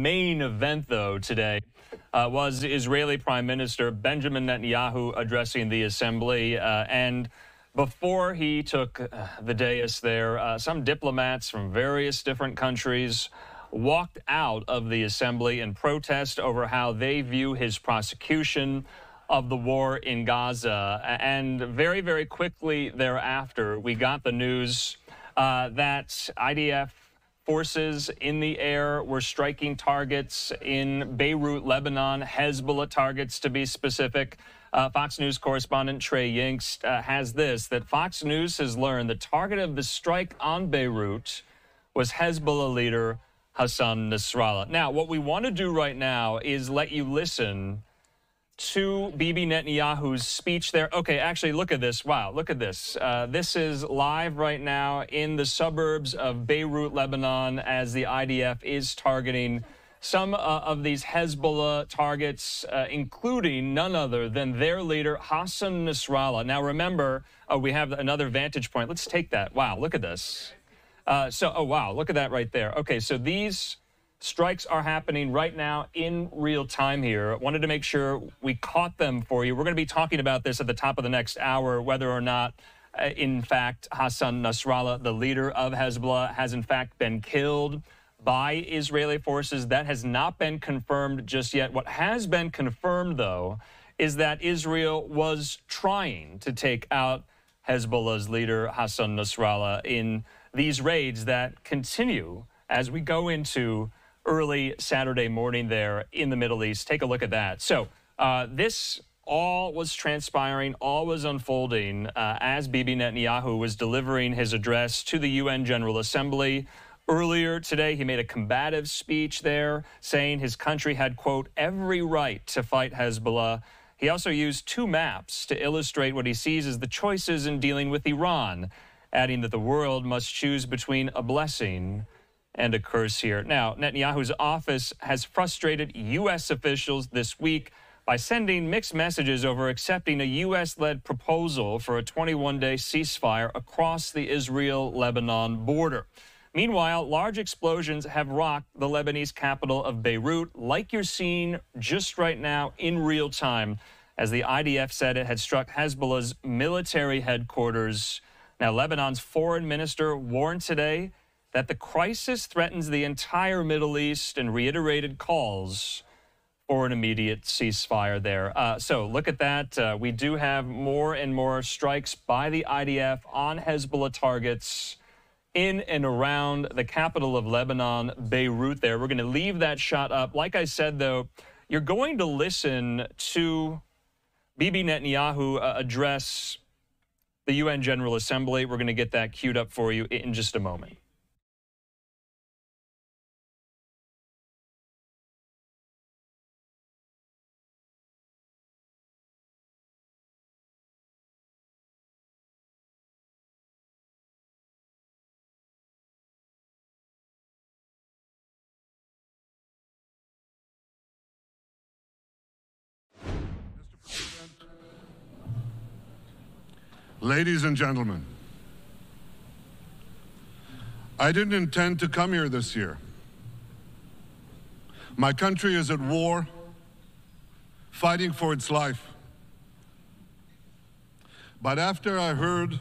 main event, though, today was Israeli Prime Minister Benjamin Netanyahu addressing the assembly. And before he took the dais there, some diplomats from various different countries walked out of the assembly in protest over how they view his prosecution of the war in Gaza. And very, very quickly thereafter, we got the news that IDF forces in the air were striking targets in Beirut, Lebanon, Hezbollah targets to be specific. Fox News correspondent Trey Yingst has this, that Fox News has learned the target of the strike on Beirut was Hezbollah leader Hassan Nasrallah. Now, what we want to do right now is let you listen to Bibi Netanyahu's speech there. Okay, actually, look at this. Wow, look at this. This is live right now in the suburbs of Beirut, Lebanon, as the IDF is targeting some of these Hezbollah targets, including none other than their leader, Hassan Nasrallah. Now, remember, we have another vantage point. Let's take that. Wow, look at this. Oh, wow, look at that right there. Okay, so these strikes are happening right now in real time here. Wanted to make sure we caught them for you. We're going to be talking about this at the top of the next hour, whether or not, in fact, Hassan Nasrallah, the leader of Hezbollah, has in fact been killed by Israeli forces. That has not been confirmed just yet. What has been confirmed, though, is that Israel was trying to take out Hezbollah's leader, Hassan Nasrallah, in these raids that continue as we go into early Saturday morning there in the Middle East. Take a look at that. So this all was transpiring, all was unfolding as Bibi Netanyahu was delivering his address to the UN General Assembly. Earlier today, he made a combative speech there, saying his country had, quote, every right to fight Hezbollah. He also used two maps to illustrate what he sees as the choices in dealing with Iran, adding that the world must choose between a blessing and a curse here. Now, Netanyahu's office has frustrated U.S. officials this week by sending mixed messages over accepting a U.S.-led proposal for a 21-day ceasefire across the Israel-Lebanon border. Meanwhile, large explosions have rocked the Lebanese capital of Beirut, like you're seeing just right now in real time, as the IDF said it had struck Hezbollah's military headquarters. Now, Lebanon's foreign minister warned today that the crisis threatens the entire Middle East and reiterated calls for an immediate ceasefire there. So look at that. We do have more and more strikes by the IDF on Hezbollah targets in and around the capital of Lebanon, Beirut there. We're going to leave that shot up. Like I said, though, you're going to listen to Bibi Netanyahu address the UN General Assembly. We're going to get that queued up for you in just a moment. Ladies and gentlemen, I didn't intend to come here this year. My country is at war, fighting for its life. But after I heard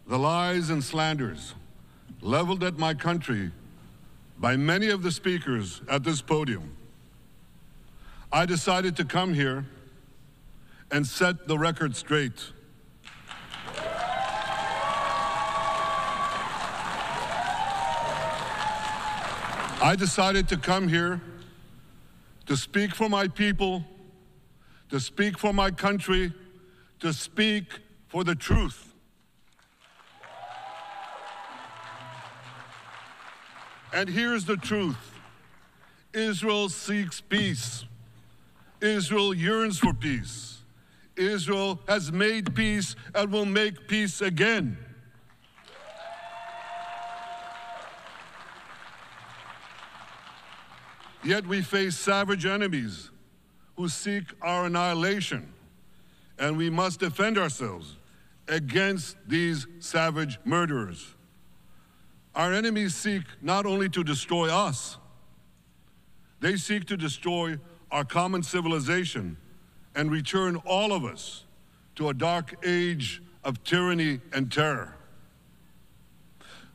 the lies and slanders leveled at my country by many of the speakers at this podium, I decided to come here and set the record straight. I decided to come here to speak for my people, to speak for my country, to speak for the truth. And here's the truth. Israel seeks peace. Israel yearns for peace. Israel has made peace and will make peace again. Yet we face savage enemies who seek our annihilation, and we must defend ourselves against these savage murderers. Our enemies seek not only to destroy us, They seek to destroy our common civilization and return all of us to a dark age of tyranny and terror.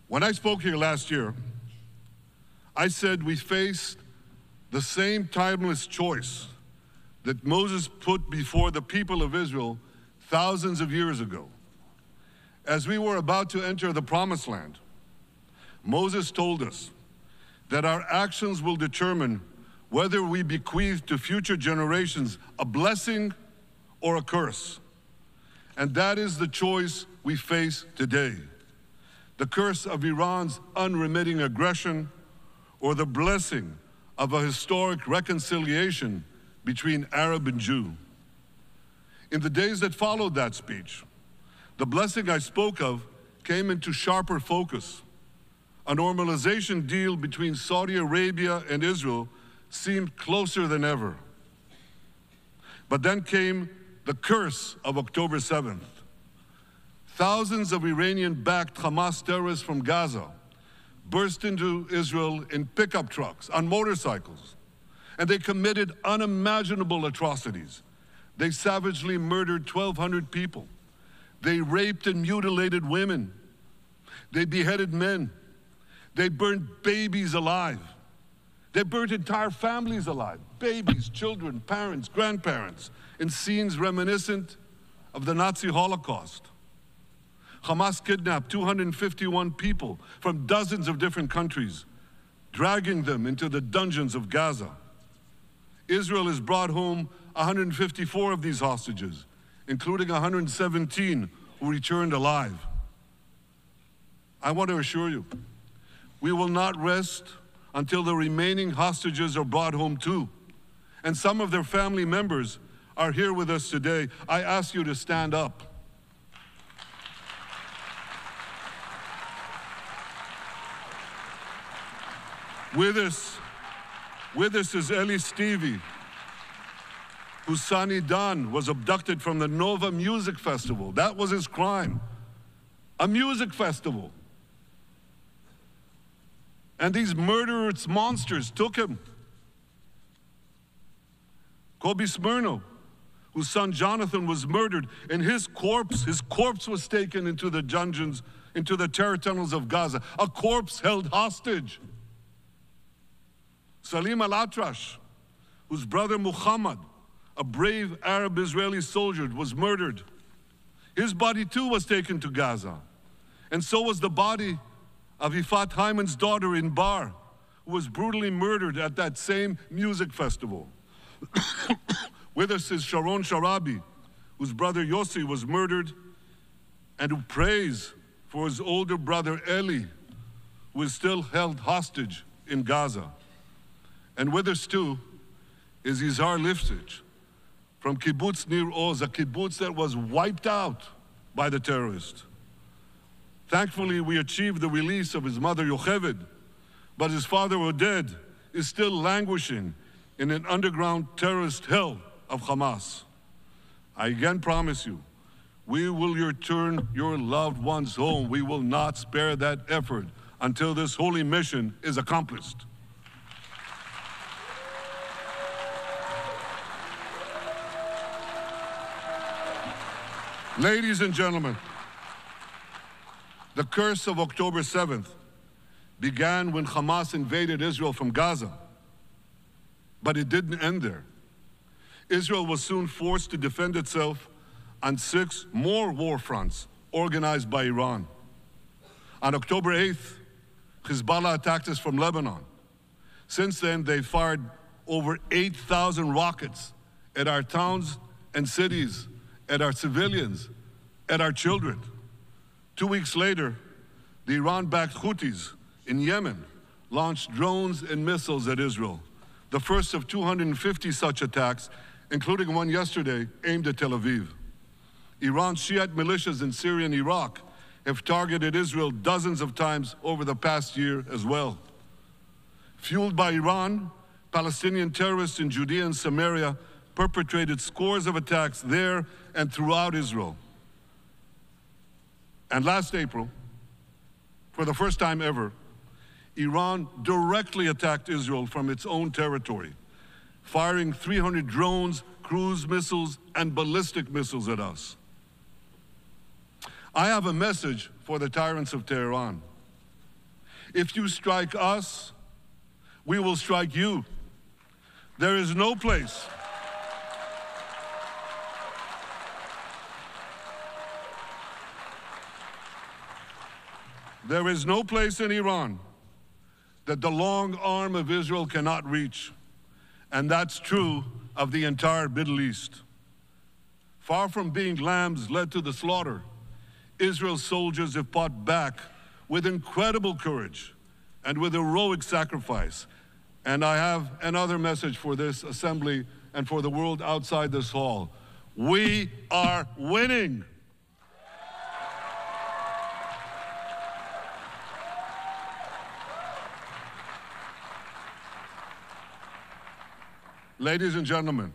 When I spoke here last year, I said we faced the same timeless choice that Moses put before the people of Israel thousands of years ago. As we were about to enter the Promised Land, Moses told us that our actions will determine whether we bequeath to future generations a blessing or a curse. And that is the choice we face today. The curse of Iran's unremitting aggression, or the blessing of a historic reconciliation between Arab and Jew. In the days that followed that speech, the blessing I spoke of came into sharper focus. A normalization deal between Saudi Arabia and Israel seemed closer than ever. But then came the curse of October 7th. Thousands of Iranian-backed Hamas terrorists from Gaza burst into Israel in pickup trucks, on motorcycles, and they committed unimaginable atrocities. They savagely murdered 1,200 people. They raped and mutilated women. They beheaded men. They burned babies alive. They burnt entire families alive, babies, children, parents, grandparents, in scenes reminiscent of the Nazi Holocaust. Hamas kidnapped 251 people from dozens of different countries, dragging them into the dungeons of Gaza. Israel has brought home 154 of these hostages, including 117 who returned alive. I want to assure you, we will not rest until the remaining hostages are brought home too. And some of their family members are here with us today. I ask you to stand up. With us is Eli Stevie, whose son Idan was abducted from the Nova Music Festival. That was his crime. A music festival. And these murderous monsters took him. Kobe Smirno, whose son Jonathan was murdered, and his corpse was taken into the dungeons, into the terror tunnels of Gaza. A corpse held hostage. Salim al-Atrash, whose brother Muhammad, a brave Arab-Israeli soldier, was murdered. His body too was taken to Gaza. And so was the body of Ifat Hyman's daughter in Bar, who was brutally murdered at that same music festival. With us is Sharon Sharabi, whose brother Yossi was murdered, and who prays for his older brother Eli, who is still held hostage in Gaza. And with us too is Izhar Lifsich from Kibbutz Nir Oz, a kibbutz that was wiped out by the terrorists. Thankfully, we achieved the release of his mother Yocheved, but his father Oded is still languishing in an underground terrorist hell of Hamas. I again promise you, we will return your loved ones home. We will not spare that effort until this holy mission is accomplished. Ladies and gentlemen, the curse of October 7th began when Hamas invaded Israel from Gaza. But it didn't end there. Israel was soon forced to defend itself on 6 more war fronts organized by Iran. On October 8th, Hezbollah attacked us from Lebanon. Since then, they fired over 8,000 rockets at our towns and cities, at our civilians, at our children. 2 weeks later, the Iran-backed Houthis in Yemen launched drones and missiles at Israel, the first of 250 such attacks, including one yesterday aimed at Tel Aviv. Iran's Shiite militias in Syria and Iraq have targeted Israel dozens of times over the past year as well. Fueled by Iran, Palestinian terrorists in Judea and Samaria perpetrated scores of attacks there and throughout Israel. And last April, for the first time ever, Iran directly attacked Israel from its own territory, firing 300 drones, cruise missiles, and ballistic missiles at us. I have a message for the tyrants of Tehran. If you strike us, we will strike you. There is no place in Iran that the long arm of Israel cannot reach. And that's true of the entire Middle East. Far from being lambs led to the slaughter, Israel's soldiers have fought back with incredible courage and with heroic sacrifice. And I have another message for this assembly and for the world outside this hall. We are winning. Ladies and gentlemen,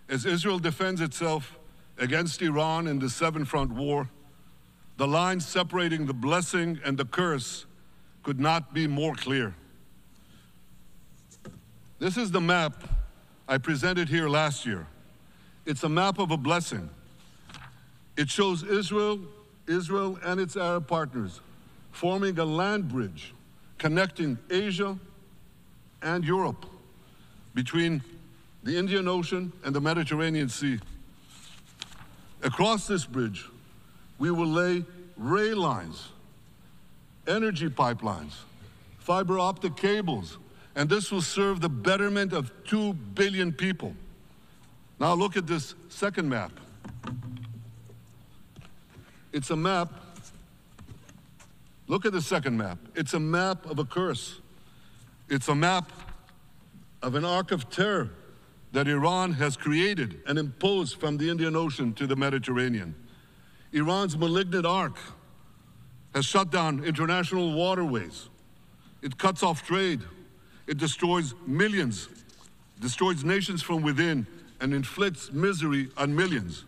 as Israel defends itself against Iran in the seven-front war, the line separating the blessing and the curse could not be more clear. This is the map I presented here last year. It's a map of a blessing. It shows Israel and its Arab partners forming a land bridge connecting Asia and Europe between the Indian Ocean and the Mediterranean Sea. Across this bridge, we will lay rail lines, energy pipelines, fiber optic cables, and this will serve the betterment of 2 billion people. Now look at this second map. It's a map. Look at the second map. It's a map of a curse. It's a map of an arc of terror that Iran has created and imposed from the Indian Ocean to the Mediterranean. Iran's malignant arc has shut down international waterways. It cuts off trade. It destroys millions, destroys nations from within, and inflicts misery on millions.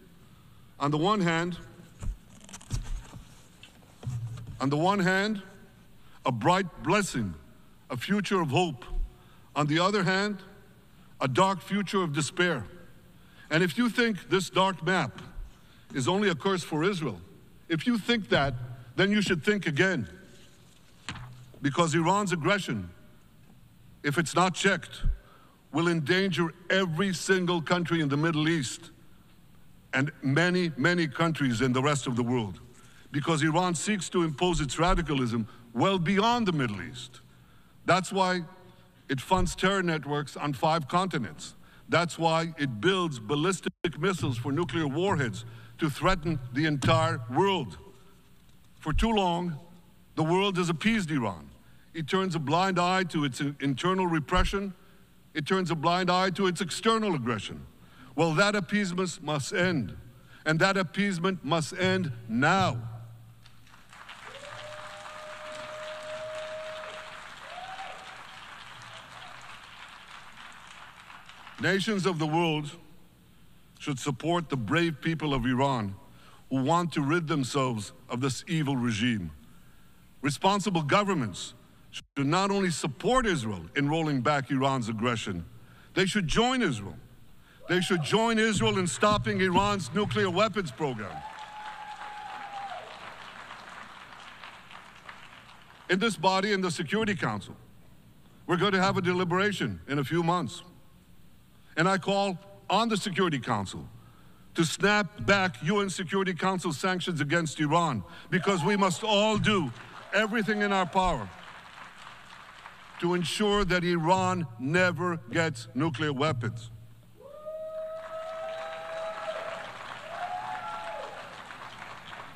On the one hand, a bright blessing, a future of hope. On the other hand, a dark future of despair. And if you think this dark map is only a curse for Israel, if you think that, then you should think again. Because Iran's aggression, if it's not checked, will endanger every single country in the Middle East and many, many countries in the rest of the world. Because Iran seeks to impose its radicalism well beyond the Middle East. That's why it funds terror networks on 5 continents. That's why it builds ballistic missiles for nuclear warheads to threaten the entire world. For too long, the world has appeased Iran. It turns a blind eye to its internal repression. It turns a blind eye to its external aggression. Well, that appeasement must end. And that appeasement must end now. Nations of the world should support the brave people of Iran who want to rid themselves of this evil regime. Responsible governments should not only support Israel in rolling back Iran's aggression, they should join Israel. They should join Israel in stopping Iran's nuclear weapons program. In this body, in the Security Council, we're going to have a deliberation in a few months. And I call on the Security Council to snap back UN Security Council sanctions against Iran, because we must all do everything in our power to ensure that Iran never gets nuclear weapons.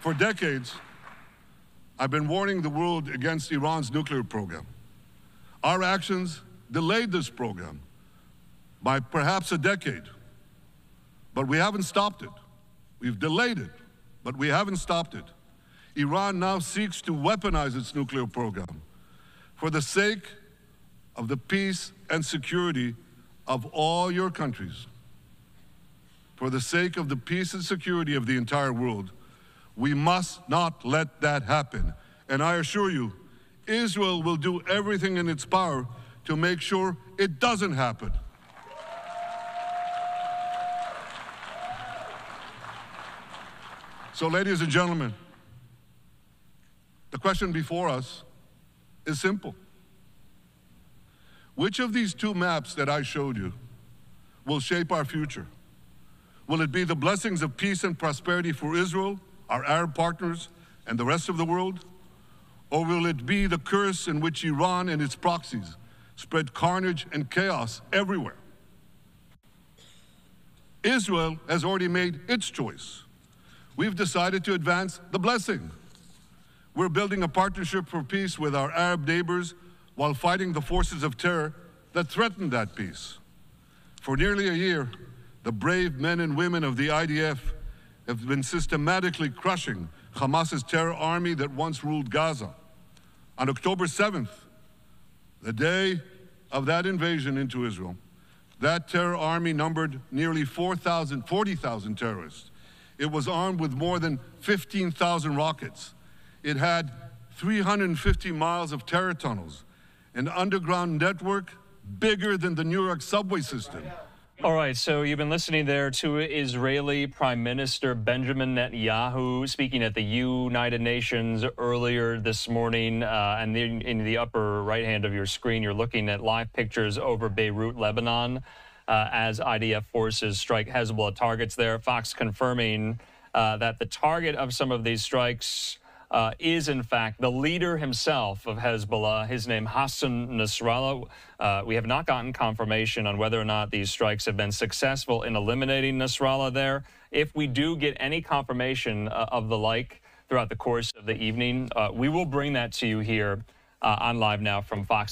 For decades, I've been warning the world against Iran's nuclear program. Our actions delayed this program by perhaps a decade, but we haven't stopped it. We've delayed it, but we haven't stopped it. Iran now seeks to weaponize its nuclear program for the sake of the peace and security of all your countries. For the sake of the peace and security of the entire world, we must not let that happen. And I assure you, Israel will do everything in its power to make sure it doesn't happen. So, ladies and gentlemen, the question before us is simple. Which of these two maps that I showed you will shape our future? Will it be the blessings of peace and prosperity for Israel, our Arab partners, and the rest of the world? Or will it be the curse in which Iran and its proxies spread carnage and chaos everywhere? Israel has already made its choice. We've decided to advance the blessing. We're building a partnership for peace with our Arab neighbors while fighting the forces of terror that threaten that peace. For nearly a year, the brave men and women of the IDF have been systematically crushing Hamas's terror army that once ruled Gaza. On October 7th, the day of that invasion into Israel, that terror army numbered nearly 40,000 terrorists. It was armed with more than 15,000 rockets. It had 350 miles of terror tunnels, an underground network bigger than the New York subway system. All right, so you've been listening there to Israeli Prime Minister Benjamin Netanyahu speaking at the United Nations earlier this morning. And in the upper right hand of your screen, you're looking at live pictures over Beirut, Lebanon, as IDF forces strike Hezbollah targets there. Fox confirming that the target of some of these strikes is, in fact, the leader himself of Hezbollah, his name Hassan Nasrallah. We have not gotten confirmation on whether or not these strikes have been successful in eliminating Nasrallah there. If we do get any confirmation of the like throughout the course of the evening, we will bring that to you here on Live Now from Fox.